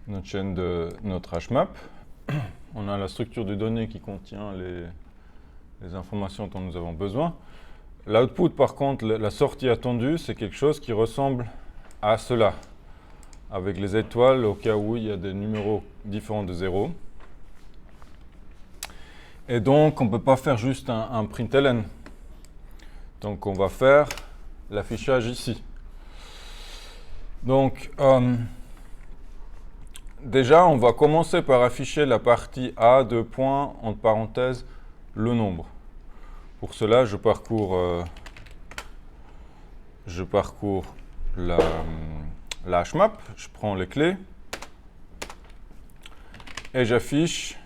notre chaîne de notre HMAP. On a la structure de données qui contient les informations dont nous avons besoin. L'output, par contre, la sortie attendue, c'est quelque chose qui ressemble à cela, avec les étoiles au cas où il y a des numéros différents de 0. Et donc, on ne peut pas faire juste un println. Donc, on va faire l'affichage ici. Donc, déjà, on va commencer par afficher la partie A, deux points, entre parenthèses, le nombre. Pour cela, je parcours la HMAP, je prends les clés et j'affiche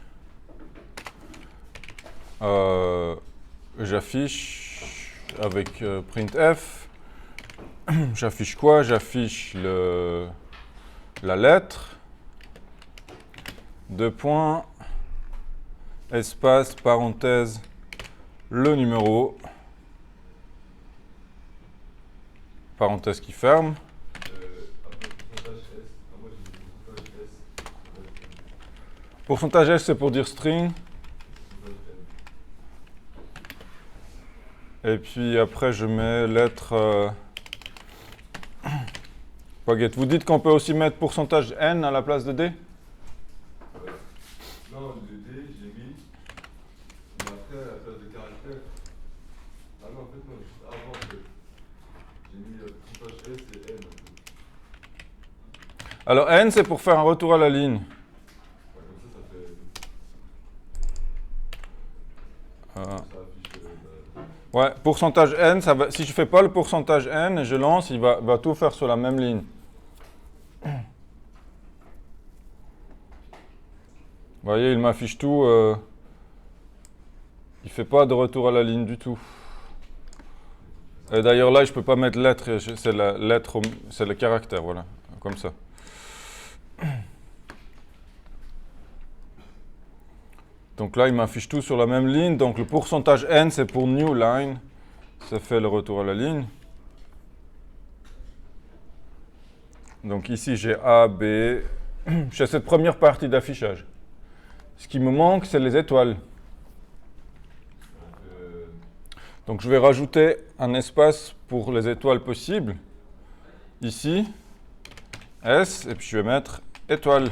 avec printf, j'affiche quoi? J'affiche la lettre, deux points, espace, parenthèse, le numéro, parenthèse qui ferme. Pourcentage S, c'est pour dire string. Et puis après, je mets lettre baguette. Vous dites qu'on peut aussi mettre pourcentage N à la place de D? Non, le D, j'ai mis. Mais après, à la place de caractère. Ah non, en fait, non, juste avant, en fait. J'ai mis pourcentage S et N. Alors N, c'est pour faire un retour à la ligne. Ouais, comme ça fait. Ça affiche. Ouais, pourcentage N, si je ne fais pas le pourcentage N et je lance, il va tout faire sur la même ligne. Vous voyez, il m'affiche tout. Il ne fait pas de retour à la ligne du tout. Et d'ailleurs, là, je ne peux pas mettre lettre, c'est la lettre, c'est le caractère, voilà, comme ça. Donc là, il m'affiche tout sur la même ligne. Donc le pourcentage N, c'est pour new line. Ça fait le retour à la ligne. Donc ici, j'ai A, B. J'ai cette première partie d'affichage. Ce qui me manque, c'est les étoiles. Donc je vais rajouter un espace pour les étoiles possibles. Ici, S, et puis je vais mettre étoile.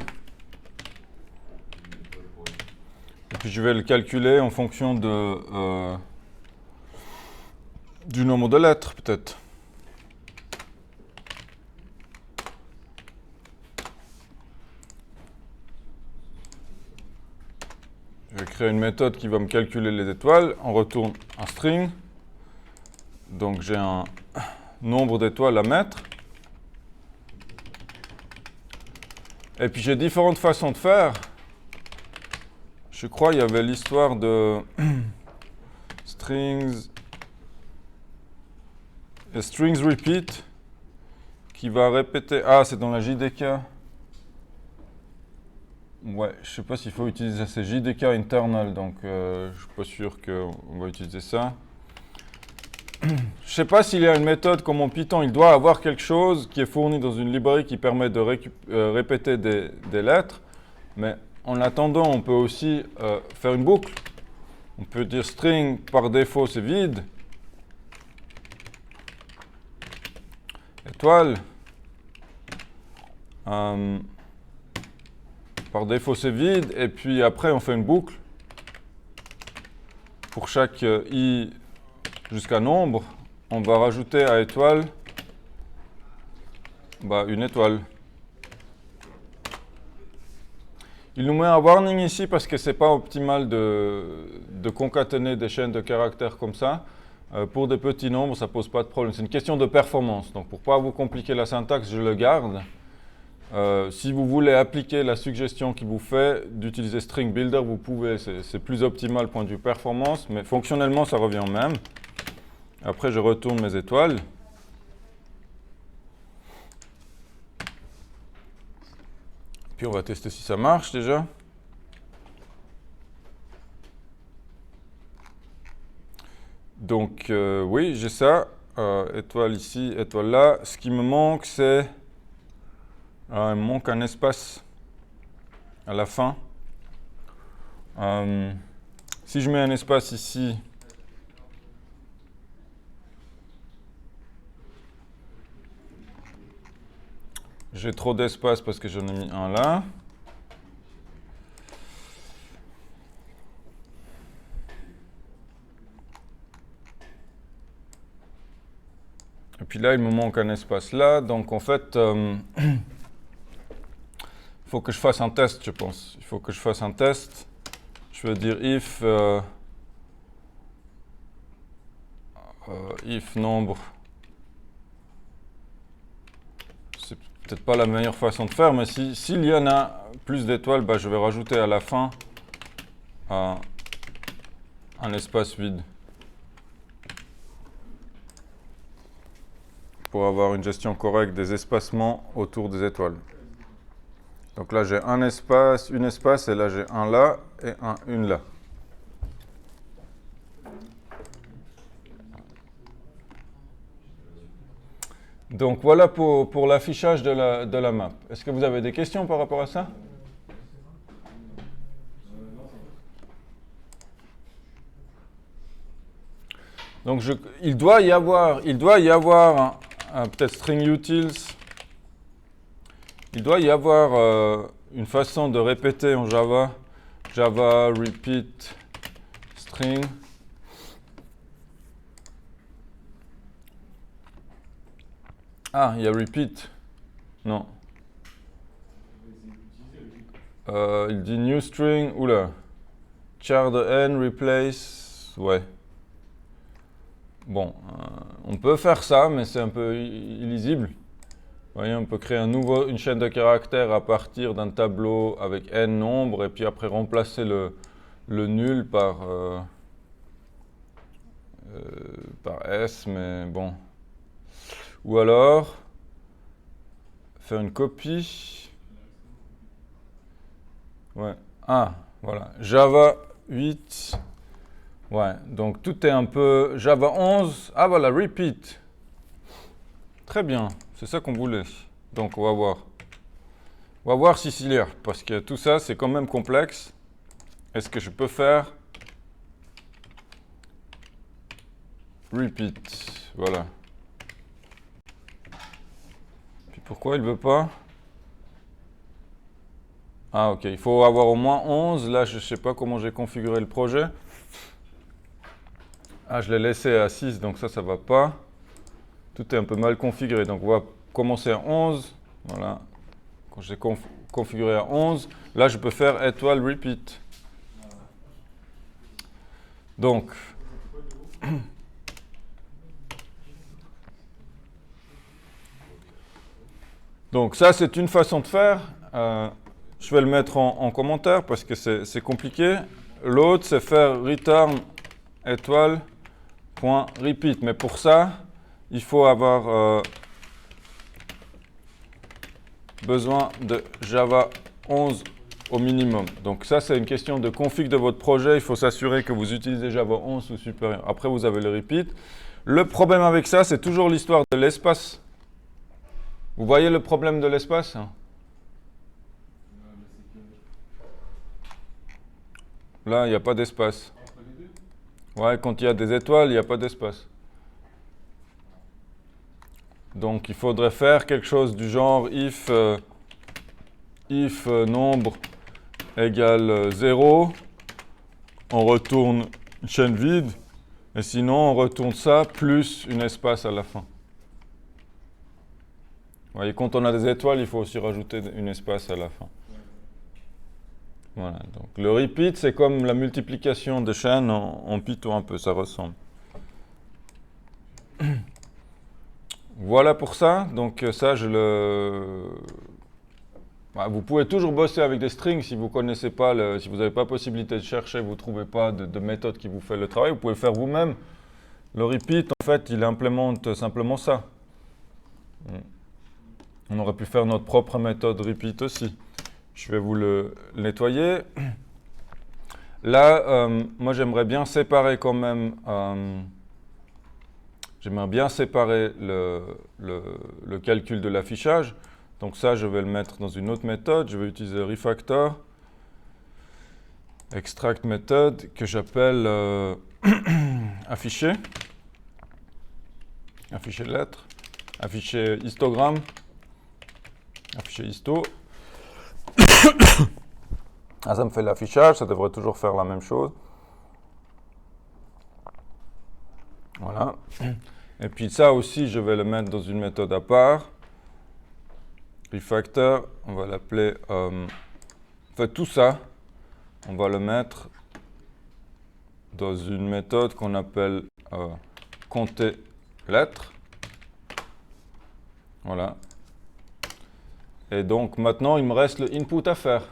Et puis je vais le calculer en fonction du nombre de lettres, peut-être. Je vais créer une méthode qui va me calculer les étoiles. On retourne un string. Donc j'ai un nombre d'étoiles à mettre. Et puis j'ai différentes façons de faire. Je crois qu'il y avait l'histoire de strings repeat qui va répéter. Ah, c'est dans la JDK. Ouais, je sais pas s'il faut utiliser ces JDK internal, donc je suis pas sûr qu'on va utiliser ça. Je sais pas s'il y a une méthode comme en Python, il doit avoir quelque chose qui est fourni dans une librairie qui permet de répéter des lettres, mais en attendant, on peut aussi faire une boucle. On peut dire string, par défaut, c'est vide. Étoile. Par défaut, c'est vide. Et puis après, on fait une boucle. Pour chaque i jusqu'à nombre, on va rajouter à étoile une étoile. Il nous met un warning ici parce que ce n'est pas optimal de concaténer des chaînes de caractères comme ça. Pour des petits nombres, ça ne pose pas de problème. C'est une question de performance. Donc pour ne pas vous compliquer la syntaxe, je le garde. Si vous voulez appliquer la suggestion qu'il vous fait d'utiliser string builder, vous pouvez. C'est plus optimal point de vue performance, mais fonctionnellement, ça revient au même. Après, je retourne mes étoiles. Puis on va tester si ça marche déjà. Donc oui, j'ai ça. Étoile ici, étoile là. Ce qui me manque, c'est... il me manque un espace à la fin. Si je mets un espace ici, j'ai trop d'espace parce que j'en ai mis un là. Et puis là, il me manque un espace là. Donc en fait, il faut que je fasse un test, je pense. Il faut que je fasse un test. Je veux dire if nombre. C'est peut-être pas la meilleure façon de faire, mais s'il y en a plus d'étoiles, bah, je vais rajouter à la fin un espace vide. Pour avoir une gestion correcte des espacements autour des étoiles. Donc là, j'ai un espace, une espace, et là, j'ai un là et une là. Donc voilà pour l'affichage de la map. Est-ce que vous avez des questions par rapport à ça? Donc il doit y avoir peut-être string utils. Il doit y avoir une façon de répéter en Java. Java repeat string. Ah, il y a repeat. Non. Il dit new string. Oula. Char de n replace. Ouais. Bon, on peut faire ça, mais c'est un peu illisible. Vous voyez, on peut créer une chaîne de caractères à partir d'un tableau avec n nombres, et puis après remplacer le nul par s, mais bon. Ou alors, faire une copie. Ouais. Ah, voilà. Java 8. Ouais, donc tout est un peu Java 11. Ah voilà, repeat. Très bien, c'est ça qu'on voulait. Donc on va voir. On va voir si s'il y a, parce que tout ça c'est quand même complexe. Est-ce que je peux faire repeat? Voilà. Puis pourquoi il veut pas? Ah ok, il faut avoir au moins 11. Là je sais pas comment j'ai configuré le projet. Ah, je l'ai laissé à 6, donc ça va pas. Tout est un peu mal configuré. Donc, on va commencer à 11. Voilà. Quand j'ai configuré à 11, là, je peux faire étoile repeat. Donc, ça, c'est une façon de faire. Je vais le mettre en commentaire parce que c'est compliqué. L'autre, c'est faire return étoile.repeat. Mais pour ça, il faut avoir besoin de Java 11 au minimum. Donc ça, c'est une question de config de votre projet. Il faut s'assurer que vous utilisez Java 11 ou supérieur. Après, vous avez le repeat. Le problème avec ça, c'est toujours l'histoire de l'espace. Vous voyez le problème de l'espace? Là, il n'y a pas d'espace. Ouais, quand il y a des étoiles, il n'y a pas d'espace. Donc, il faudrait faire quelque chose du genre if nombre égale 0, on retourne une chaîne vide, et sinon, on retourne ça plus un espace à la fin. Vous voyez, quand on a des étoiles, il faut aussi rajouter un espace à la fin. Voilà, donc le repeat, c'est comme la multiplication de chaînes en Python un peu, ça ressemble. Voilà pour ça, donc ça, vous pouvez toujours bosser avec des strings si vous connaissez pas, si vous n'avez pas possibilité de chercher, vous ne trouvez pas de méthode qui vous fait le travail, vous pouvez le faire vous-même. Le repeat, en fait, il implémente simplement ça. On aurait pu faire notre propre méthode repeat aussi. Je vais vous le nettoyer. Là, moi, j'aimerais bien séparer quand même. J'aimerais bien séparer le calcul de l'affichage. Donc ça, je vais le mettre dans une autre méthode. Je vais utiliser refactor. extract méthode que j'appelle afficher. Afficher lettre, afficher histogramme, afficher histo. Ah, ça me fait l'affichage, ça devrait toujours faire la même chose. Voilà. Et puis ça aussi, je vais le mettre dans une méthode à part. Refactor, on va l'appeler... en fait, tout ça, on va le mettre dans une méthode qu'on appelle compter lettres. Voilà. Et donc maintenant, il me reste le input à faire.